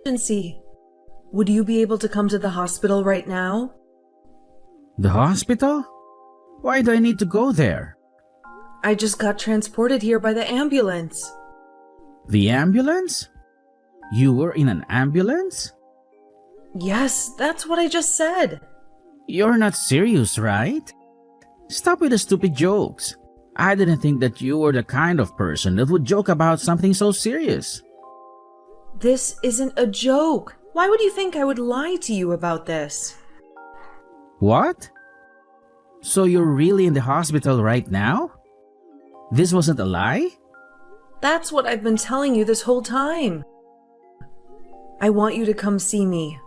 emergency. Would you be able to come to the hospital right now? The hospital? Why do I need to go there? I just got transported here by the ambulance. The ambulance? You were in an ambulance? Yes, that's what I just said. You're not serious, right? Stop with the stupid jokes. I didn't think that you were the kind of person that would joke about something so serious. This isn't a joke. Why would you think I would lie to you about this? What? So you're really in the hospital right now? This wasn't a lie? That's what I've been telling you this whole time. I want you to come see me.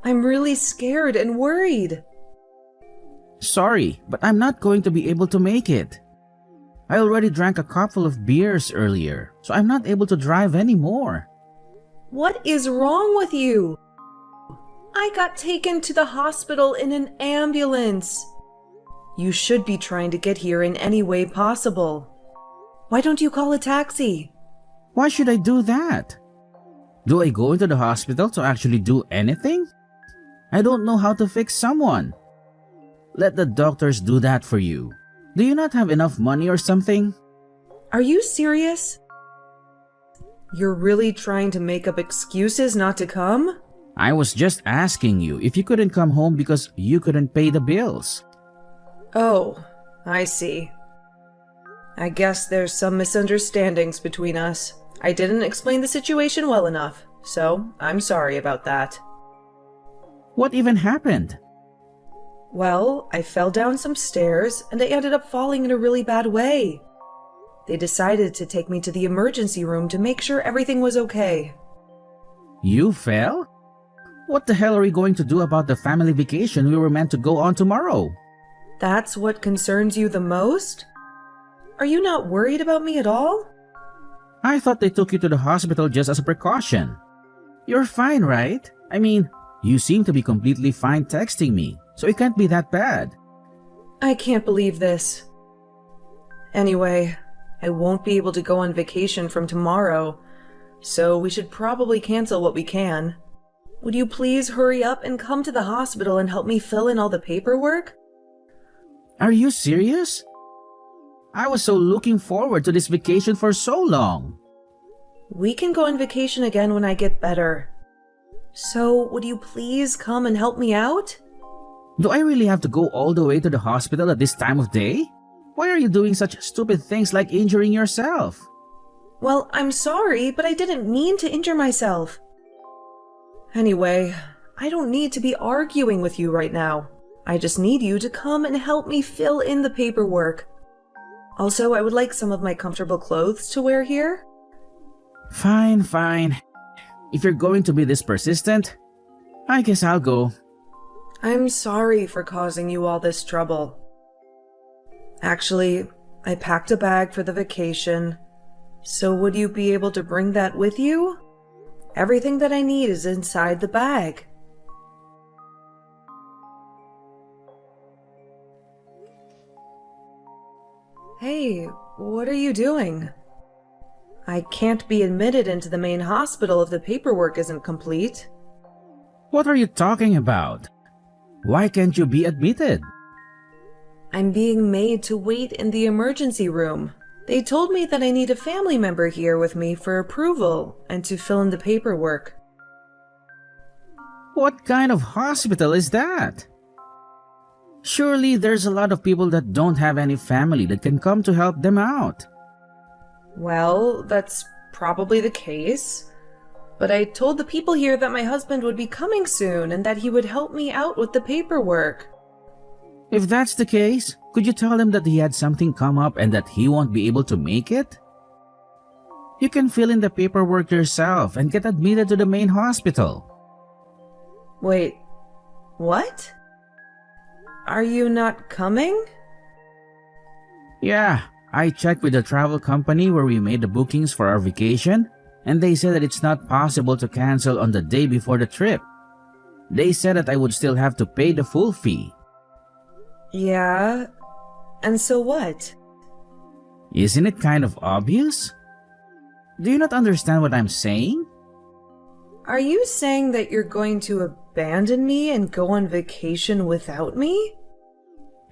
I'm really scared and worried. Sorry, but I'm not going to be able to make it. I already drank a couple of beers earlier, so I'm not able to drive anymore. What is wrong with you? I got taken to the hospital in an ambulance. You should be trying to get here in any way possible. Why don't you call a taxi? Why should I do that? Do I go into the hospital to actually do anything? I don't know how to fix someone. Let the doctors do that for you. Do you not have enough money or something? Are you serious? You're really trying to make up excuses not to come? I was just asking you if you couldn't come home because you couldn't pay the bills. Oh, I see. I guess there's some misunderstandings between us. I didn't explain the situation well enough, so I'm sorry about that. What even happened? Well, I fell down some stairs and I ended up falling in a really bad way. They decided to take me to the emergency room to make sure everything was okay. You fell? What the hell are we going to do about the family vacation we were meant to go on tomorrow? That's what concerns you the most? Are you not worried about me at all? I thought they took you to the hospital just as a precaution. You're fine, right? I mean, you seem to be completely fine texting me, so it can't be that bad. I can't believe this. Anyway, I won't be able to go on vacation from tomorrow, so we should probably cancel what we can. Would you please hurry up and come to the hospital and help me fill in all the paperwork? Are you serious? I was so looking forward to this vacation for so long. We can go on vacation again when I get better. So, would you please come and help me out? Do I really have to go all the way to the hospital at this time of day? Why are you doing such stupid things like injuring yourself? Well, I'm sorry, but I didn't mean to injure myself. Anyway, I don't need to be arguing with you right now. I just need you to come and help me fill in the paperwork. Also, I would like some of my comfortable clothes to wear here. Fine, fine. If you're going to be this persistent, I guess I'll go. I'm sorry for causing you all this trouble. Actually, I packed a bag for the vacation. So would you be able to bring that with you? Everything that I need is inside the bag. Hey, what are you doing? I can't be admitted into the main hospital if the paperwork isn't complete. What are you talking about? Why can't you be admitted? I'm being made to wait in the emergency room. They told me that I need a family member here with me for approval and to fill in the paperwork. What kind of hospital is that? Surely there's a lot of people that don't have any family that can come to help them out. Well, that's probably the case. But I told the people here that my husband would be coming soon and that he would help me out with the paperwork. If that's the case, could you tell him that he had something come up and that he won't be able to make it? You can fill in the paperwork yourself and get admitted to the main hospital. Wait, what? Are you not coming? Yeah, I checked with the travel company where we made the bookings for our vacation, and they said that it's not possible to cancel on the day before the trip. They said that I would still have to pay the full fee. Yeah, and so what? Isn't it kind of obvious? Do you not understand what I'm saying? Are you saying that you're going to abandon me and go on vacation without me?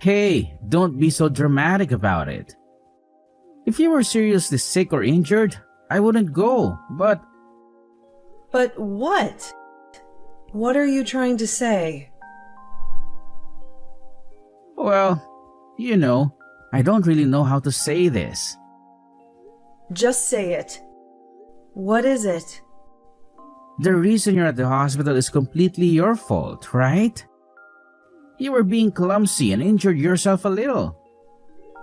Hey, don't be so dramatic about it. If you were seriously sick or injured, I wouldn't go, but But what? What are you trying to say? well, I don't really know how to say this. Just say it. What is it? The reason you're at the hospital is completely your fault, right? You were being clumsy and injured yourself a little.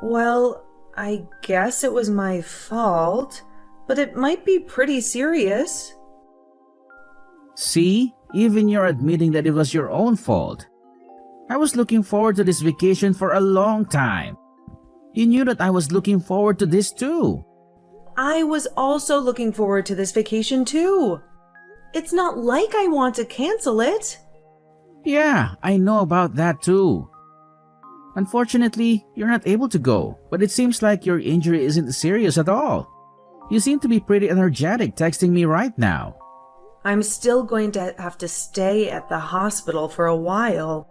Well, I guess it was my fault, but it might be pretty serious. See, even you're admitting that it was your own fault. I was looking forward to this vacation for a long time. You knew that I was looking forward to this too. I was also looking forward to this vacation too. It's not like I want to cancel it. Yeah, I know about that too. Unfortunately, you're not able to go, but it seems like your injury isn't serious at all. You seem to be pretty energetic texting me right now. I'm still going to have to stay at the hospital for a while.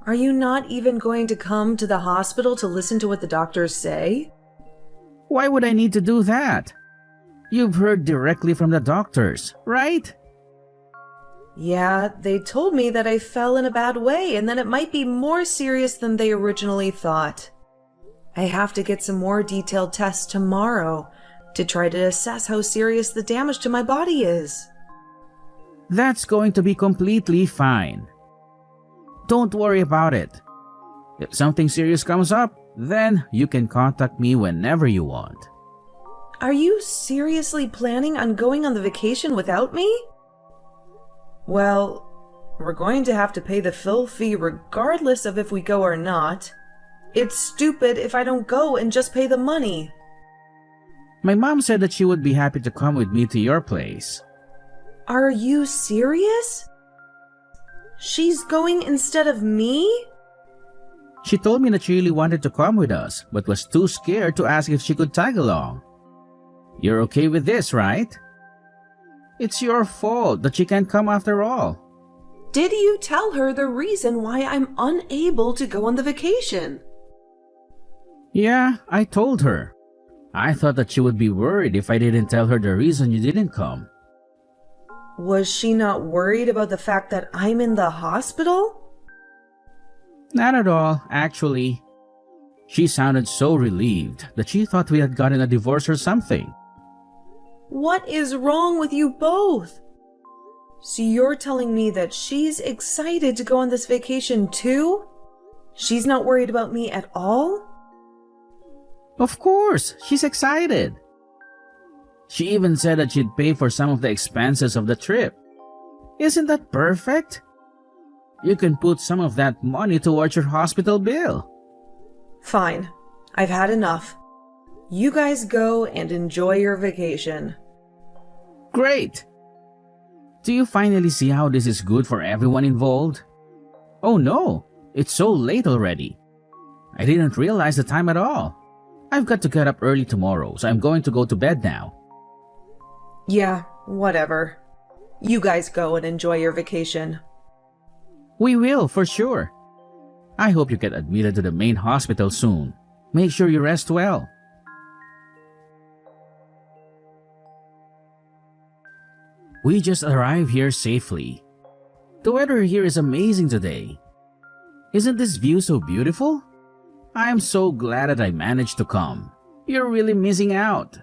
Are you not even going to come to the hospital to listen to what the doctors say? Why would I need to do that? You've heard directly from the doctors, right? Yeah, they told me that I fell in a bad way and that it might be more serious than they originally thought. I have to get some more detailed tests tomorrow to try to assess how serious the damage to my body is. That's going to be completely fine. Don't worry about it. If something serious comes up, then you can contact me whenever you want. Are you seriously planning on going on the vacation without me? Well, we're going to have to pay the full fee regardless of if we go or not. It's stupid if I don't go and just pay the money. My mom said that she would be happy to come with me to your place. Are you serious? She's going instead of me? She told me that she really wanted to come with us, but was too scared to ask if she could tag along. You're okay with this, right? It's your fault that she can't come after all. Did you tell her the reason why I'm unable to go on the vacation? Yeah, I told her. I thought that she would be worried if I didn't tell her the reason you didn't come. Was she not worried about the fact that I'm in the hospital? Not at all, actually. She sounded so relieved that she thought we had gotten a divorce or something. What is wrong with you both? So you're telling me that she's excited to go on this vacation too? She's not worried about me at all? Of course, she's excited. She even said that she'd pay for some of the expenses of the trip. Isn't that perfect? You can put some of that money towards your hospital bill. Fine. I've had enough. You guys go and enjoy your vacation. Great! Do you finally see how this is good for everyone involved? Oh no, it's so late already. I didn't realize the time at all. I've got to get up early tomorrow, so I'm going to go to bed now. Yeah, whatever. You guys go and enjoy your vacation. We will, for sure. I hope you get admitted to the main hospital soon. Make sure you rest well. We just arrived here safely. The weather here is amazing today. Isn't this view so beautiful? I am so glad that I managed to come. You're really missing out.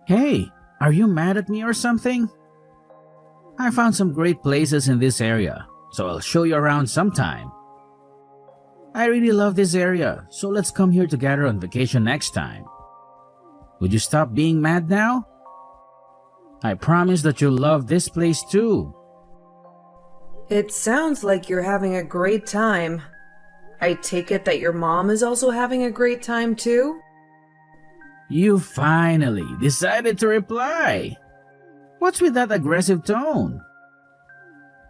Hey, are you mad at me or something? I found some great places in this area, so I'll show you around sometime. I really love this area, so let's come here together on vacation next time. Would you stop being mad now? I promise that you'll love this place too. It sounds like you're having a great time. I take it that your mom is also having a great time too? You finally decided to reply. What's with that aggressive tone?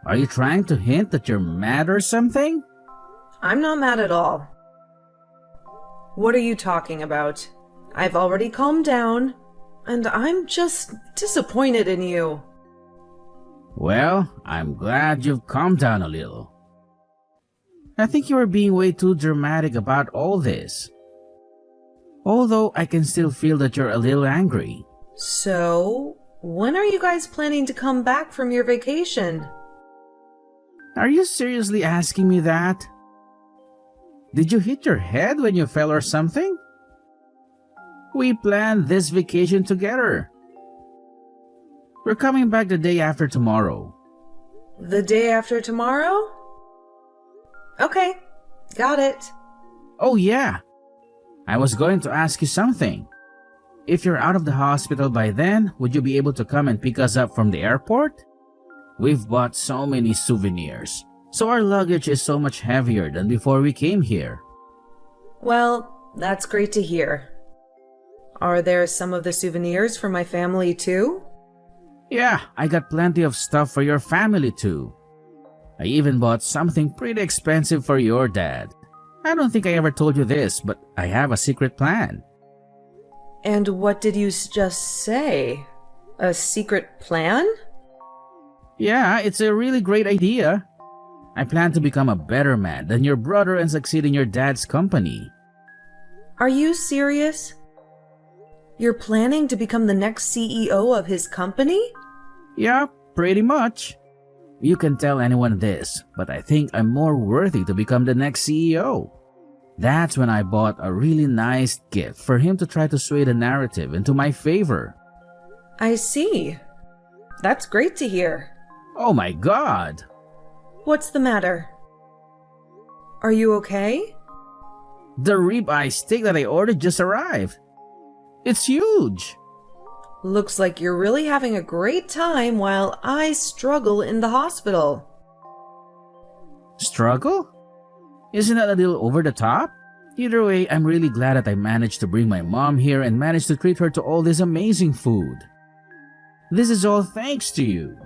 Are you trying to hint that you're mad or something? I'm not mad at all. What are you talking about? I've already calmed down. and I'm just disappointed in you. Well, I'm glad you've calmed down a little. I think you are being way too dramatic about all this. Although I can still feel that you're a little angry. So, when are you guys planning to come back from your vacation? Are you seriously asking me that? Did you hit your head when you fell or something? We planned this vacation together. We're coming back the day after tomorrow. The day after tomorrow? Okay, got it. Oh yeah, I was going to ask you something. If you're out of the hospital by then, would you be able to come and pick us up from the airport? We've bought so many souvenirs, so our luggage is so much heavier than before we came here. Well, that's great to hear. Are there some of the souvenirs for my family too? Yeah, I got plenty of stuff for your family too. I even bought something pretty expensive for your dad. I don't think I ever told you this, but I have a secret plan. And what did you just say? A secret plan? Yeah, it's a really great idea. I plan to become a better man than your brother and succeed in your dad's company. Are you serious? You're planning to become the next CEO of his company? Yeah, pretty much. You can tell anyone this, but I think I'm more worthy to become the next CEO. That's when I bought a really nice gift for him to try to sway the narrative into my favor. I see. That's great to hear. Oh my god! What's the matter? Are you okay? The ribeye steak that I ordered just arrived. It's huge! Looks like you're really having a great time while I struggle in the hospital. Struggle? Isn't that a little over the top? Either way, I'm really glad that I managed to bring my mom here and managed to treat her to all this amazing food. This is all thanks to you.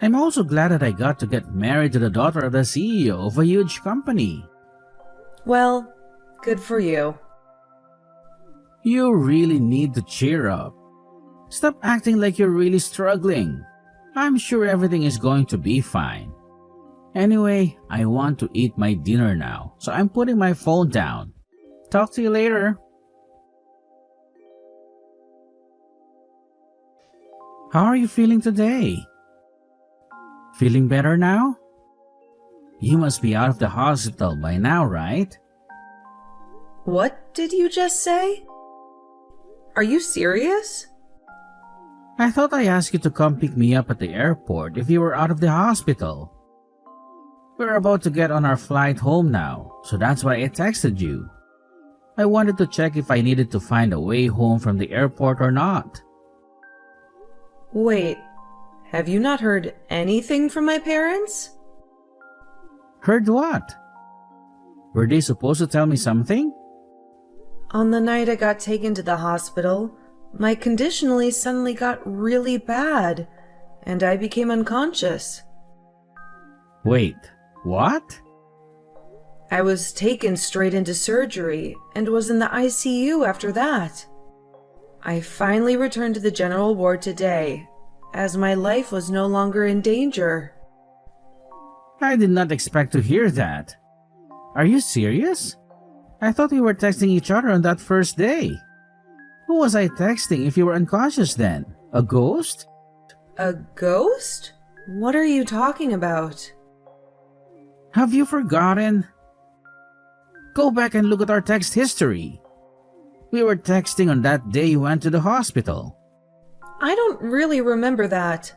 I'm also glad that I got to get married to the daughter of the CEO of a huge company. Well, good for you. You really need to cheer up. Stop acting like you're really struggling. I'm sure everything is going to be fine. Anyway, I want to eat my dinner now, so I'm putting my phone down. Talk to you later. How are you feeling today? Feeling better now? You must be out of the hospital by now, right? What did you just say? Are you serious? I thought I asked you to come pick me up at the airport if you were out of the hospital. We're about to get on our flight home now, so that's why I texted you. I wanted to check if I needed to find a way home from the airport or not. Wait, have you not heard anything from my parents? Heard what? Were they supposed to tell me something? On the night I got taken to the hospital, my condition suddenly got really bad, and I became unconscious. Wait, what? I was taken straight into surgery and was in the ICU after that. I finally returned to the general ward today, as my life was no longer in danger. I did not expect to hear that. Are you serious? I thought we were texting each other on that first day. Who was I texting if you were unconscious then? A ghost? A ghost? What are you talking about? Have you forgotten? Go back and look at our text history. We were texting on that day you went to the hospital. I don't really remember that.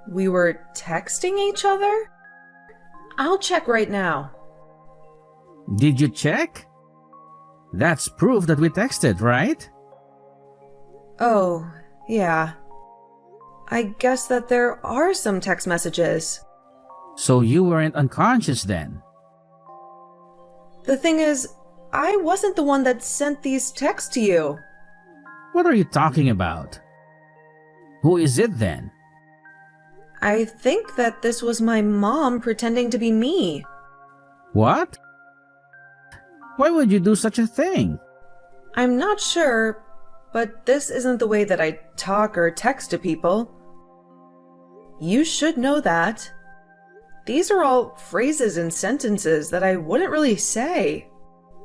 We were texting each other? I'll check right now. Did you check? That's proof that we texted, right? Oh, yeah. I guess that there are some text messages. So you weren't unconscious then? The thing is, I wasn't the one that sent these texts to you. What are you talking about? Who is it then? I think that this was my mom pretending to be me. What? Why would you do such a thing? I'm not sure, but this isn't the way that I talk or text to people. You should know that. These are all phrases and sentences that I wouldn't really say.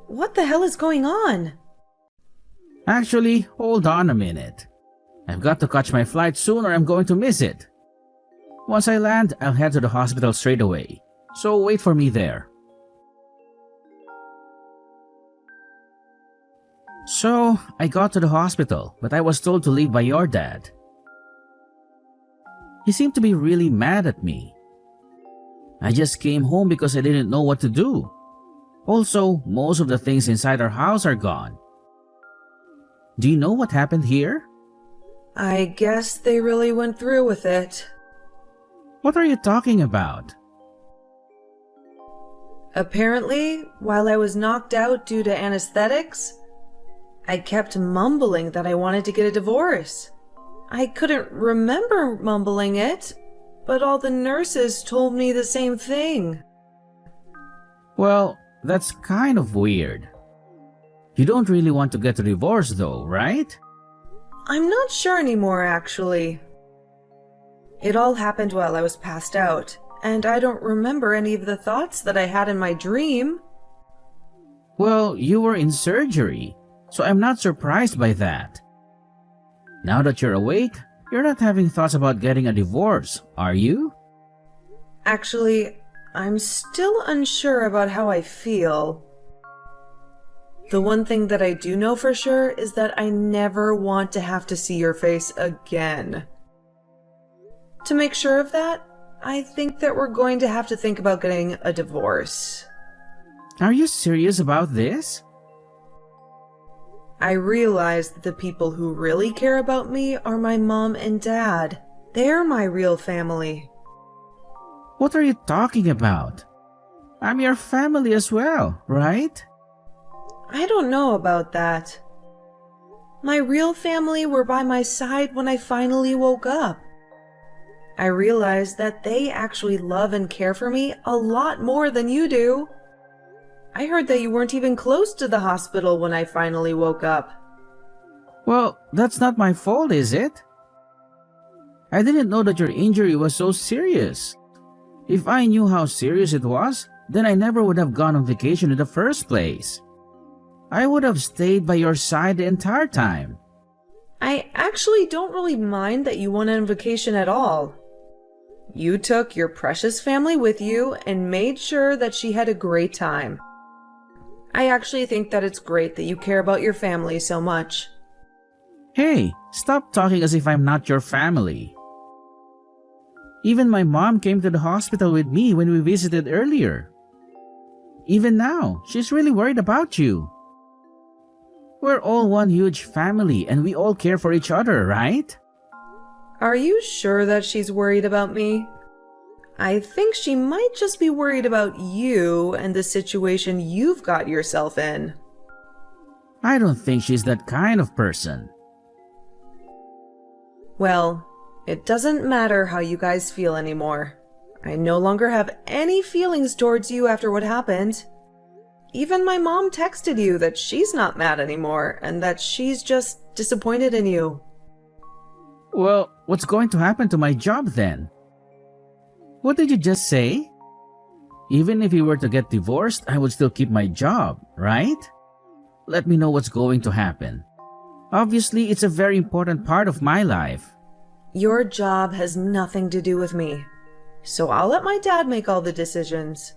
What the hell is going on? Actually, hold on a minute. I've got to catch my flight soon or I'm going to miss it. Once I land, I'll head to the hospital straight away. So wait for me there. So, I got to the hospital, but I was told to leave by your dad. He seemed to be really mad at me. I just came home because I didn't know what to do. Also, most of the things inside our house are gone. Do you know what happened here? I guess they really went through with it. What are you talking about? Apparently, while I was knocked out due to anesthetics, I kept mumbling that I wanted to get a divorce. I couldn't remember mumbling it, but all the nurses told me the same thing. Well, that's kind of weird. You don't really want to get a divorce though, right? I'm not sure anymore, actually. It all happened while I was passed out, and I don't remember any of the thoughts that I had in my dream. Well, you were in surgery, so I'm not surprised by that. Now that you're awake, you're not having thoughts about getting a divorce, are you? Actually, I'm still unsure about how I feel. The one thing that I do know for sure is that I never want to have to see your face again. To make sure of that, I think that we're going to have to think about getting a divorce. Are you serious about this? I realize that the people who really care about me are my mom and dad. They're my real family. What are you talking about? I'm your family as well, right? I don't know about that. My real family were by my side when I finally woke up. I realized that they actually love and care for me a lot more than you do. I heard that you weren't even close to the hospital when I finally woke up. Well, that's not my fault, is it? I didn't know that your injury was so serious. If I knew how serious it was, then I never would have gone on vacation in the first place. I would have stayed by your side the entire time. I actually don't really mind that you went on vacation at all. You took your precious family with you and made sure that she had a great time. I actually think that it's great that you care about your family so much. Hey, stop talking as if I'm not your family. Even my mom came to the hospital with me when we visited earlier. Even now, she's really worried about you. We're all one huge family and we all care for each other, right? Are you sure that she's worried about me? I think she might just be worried about you and the situation you've got yourself in. I don't think she's that kind of person. Well, it doesn't matter how you guys feel anymore. I no longer have any feelings towards you after what happened. Even my mom texted you that she's not mad anymore and that she's just disappointed in you. Well, what's going to happen to my job then? What did you just say? Even if you were to get divorced, I would still keep my job, right? Let me know what's going to happen. Obviously, it's a very important part of my life. Your job has nothing to do with me, so I'll let my dad make all the decisions.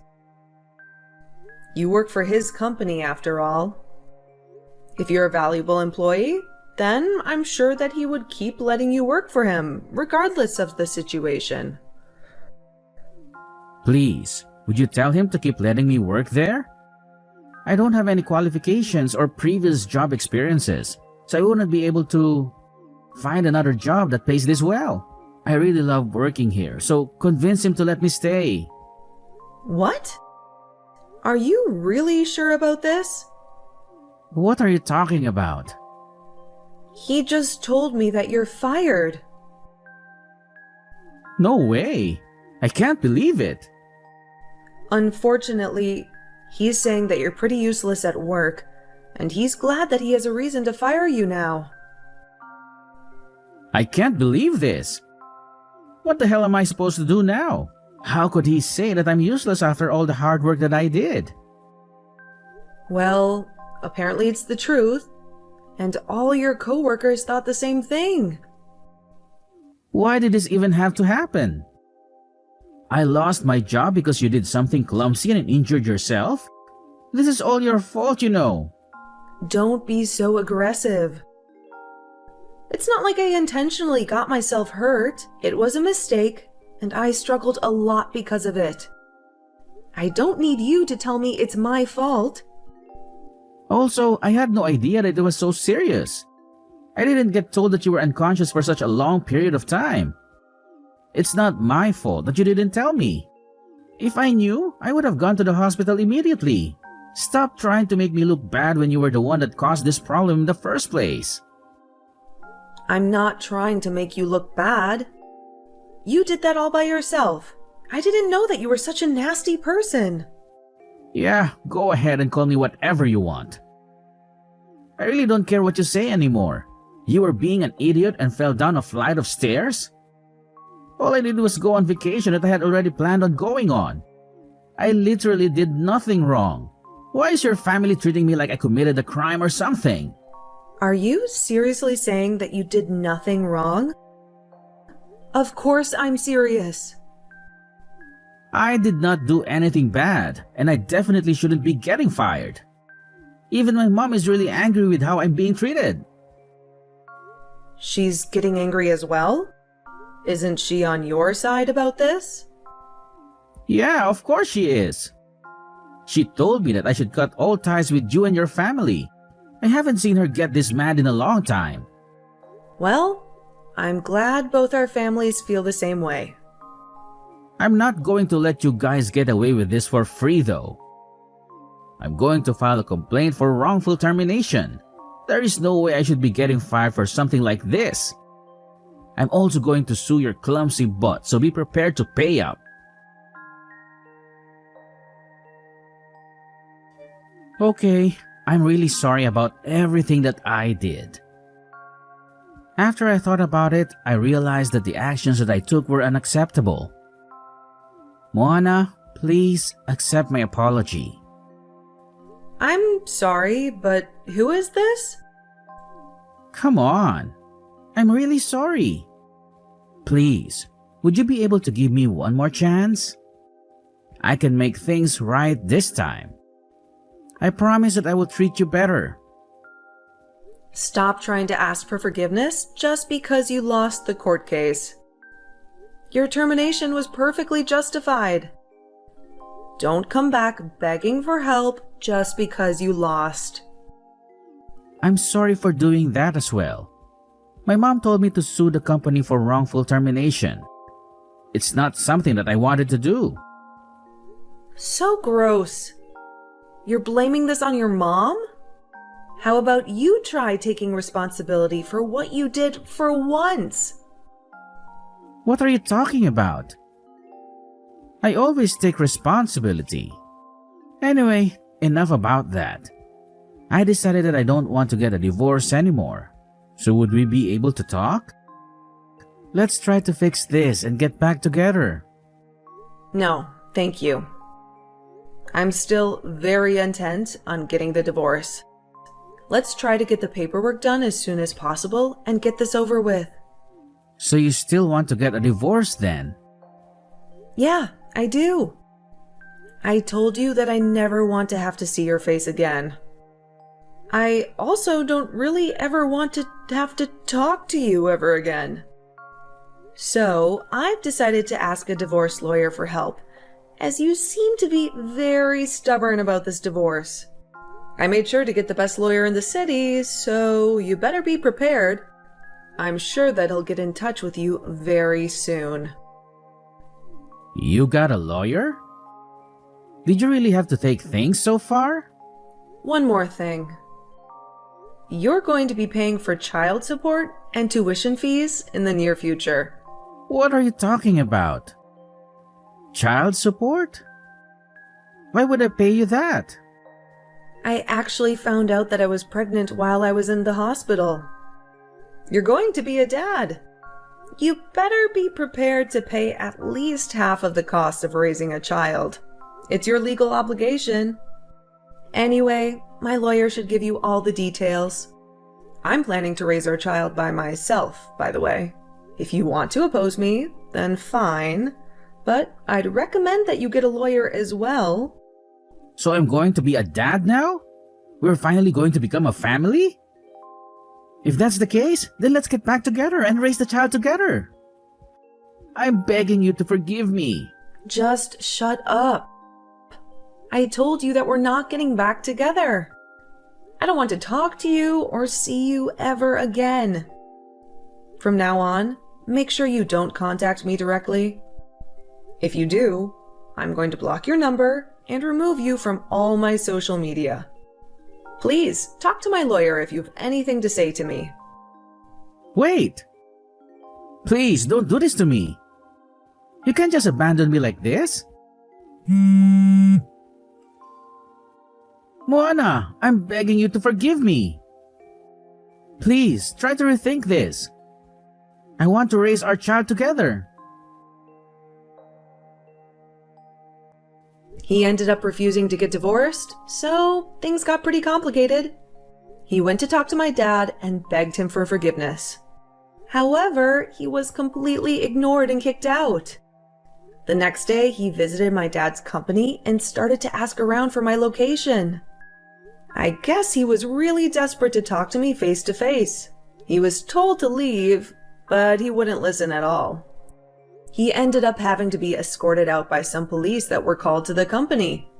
You work for his company after all. If you're a valuable employee, then I'm sure that he would keep letting you work for him, regardless of the situation. Please, would you tell him to keep letting me work there? I don't have any qualifications or previous job experiences, so I wouldn't be able to find another job that pays this well. I really love working here, so convince him to let me stay. What? Are you really sure about this? What are you talking about? He just told me that you're fired. No way! I can't believe it! Unfortunately, he's saying that you're pretty useless at work, and he's glad that he has a reason to fire you now. I can't believe this. What the hell am I supposed to do now? How could he say that I'm useless after all the hard work that I did? Well, apparently it's the truth. And all your coworkers thought the same thing. Why did this even have to happen? I lost my job because you did something clumsy and injured yourself? This is all your fault, you know. Don't be so aggressive. It's not like I intentionally got myself hurt. It was a mistake, and I struggled a lot because of it. I don't need you to tell me it's my fault. Also, I had no idea that it was so serious. I didn't get told that you were unconscious for such a long period of time. It's not my fault that you didn't tell me. If I knew, I would have gone to the hospital immediately. Stop trying to make me look bad when you were the one that caused this problem in the first place. I'm not trying to make you look bad. You did that all by yourself. I didn't know that you were such a nasty person. Yeah, go ahead and call me whatever you want. I really don't care what you say anymore. You were being an idiot and fell down a flight of stairs? All I did was go on vacation that I had already planned on going on. I literally did nothing wrong. Why is your family treating me like I committed a crime or something? Are you seriously saying that you did nothing wrong? Of course I'm serious. I did not do anything bad, and I definitely shouldn't be getting fired. Even my mom is really angry with how I'm being treated. She's getting angry as well? Isn't she on your side about this? Yeah, of course she is. She told me that I should cut all ties with you and your family. I haven't seen her get this mad in a long time. Well, I'm glad both our families feel the same way. I'm not going to let you guys get away with this for free though. I'm going to file a complaint for wrongful termination. There is no way I should be getting fired for something like this. I'm also going to sue your clumsy butt, so be prepared to pay up. Okay, I'm really sorry about everything that I did. After I thought about it, I realized that the actions that I took were unacceptable. Moana, please accept my apology. I'm sorry, but who is this? Come on. I'm really sorry. Please, would you be able to give me one more chance? I can make things right this time. I promise that I will treat you better. Stop trying to ask for forgiveness just because you lost the court case. Your termination was perfectly justified. Don't come back begging for help just because you lost. I'm sorry for doing that as well. My mom told me to sue the company for wrongful termination. It's not something that I wanted to do. So gross. You're blaming this on your mom? How about you try taking responsibility for what you did for once? What are you talking about? I always take responsibility. Anyway, enough about that. I decided that I don't want to get a divorce anymore. So would we be able to talk? Let's try to fix this and get back together. No, thank you. I'm still very intent on getting the divorce. Let's try to get the paperwork done as soon as possible and get this over with. So you still want to get a divorce then? Yeah, I do. I told you that I never want to have to see your face again. I also don't really ever want to have to talk to you ever again. So I've decided to ask a divorce lawyer for help, as you seem to be very stubborn about this divorce. I made sure to get the best lawyer in the city, so you better be prepared. I'm sure that he'll get in touch with you very soon. You got a lawyer? Did you really have to take things so far? One more thing. You're going to be paying for child support and tuition fees in the near future. What are you talking about? Child support? Why would I pay you that? I actually found out that I was pregnant while I was in the hospital. You're going to be a dad. You better be prepared to pay at least half of the cost of raising a child. It's your legal obligation. Anyway, my lawyer should give you all the details. I'm planning to raise our child by myself, by the way. If you want to oppose me, then fine. But I'd recommend that you get a lawyer as well. So I'm going to be a dad now? We're finally going to become a family? If that's the case, then let's get back together and raise the child together. I'm begging you to forgive me. Just shut up. I told you that we're not getting back together. I don't want to talk to you or see you ever again. From now on, make sure you don't contact me directly. If you do, I'm going to block your number and remove you from all my social media. Please, talk to my lawyer if you have anything to say to me. Wait! Please, don't do this to me. You can't just abandon me like this. Moana, I'm begging you to forgive me. Please, try to rethink this. I want to raise our child together. He ended up refusing to get divorced, so things got pretty complicated. He went to talk to my dad and begged him for forgiveness. However, he was completely ignored and kicked out. The next day, he visited my dad's company and started to ask around for my location. I guess he was really desperate to talk to me face to face. He was told to leave, but he wouldn't listen at all. He ended up having to be escorted out by some police that were called to the company.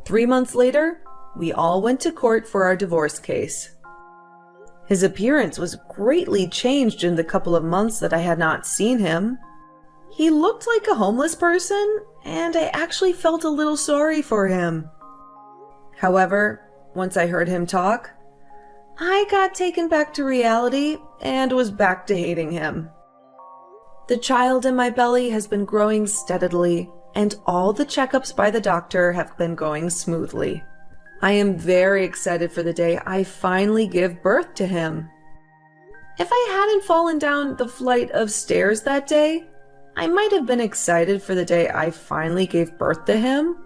3 months later, we all went to court for our divorce case. His appearance was greatly changed in the couple of months that I had not seen him. He looked like a homeless person, and I actually felt a little sorry for him. However, once I heard him talk, I got taken back to reality and was back to hating him. The child in my belly has been growing steadily, and all the checkups by the doctor have been going smoothly. I am very excited for the day I finally give birth to him. If I hadn't fallen down the flight of stairs that day, I might have been excited for the day I finally gave birth to him.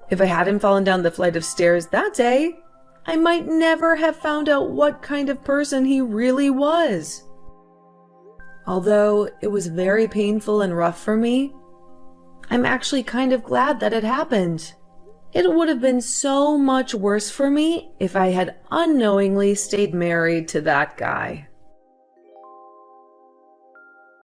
If I hadn't fallen down the flight of stairs that day, I might never have found out what kind of person he really was. Although it was very painful and rough for me, I'm actually kind of glad that it happened. It would have been so much worse for me if I had unknowingly stayed married to that guy.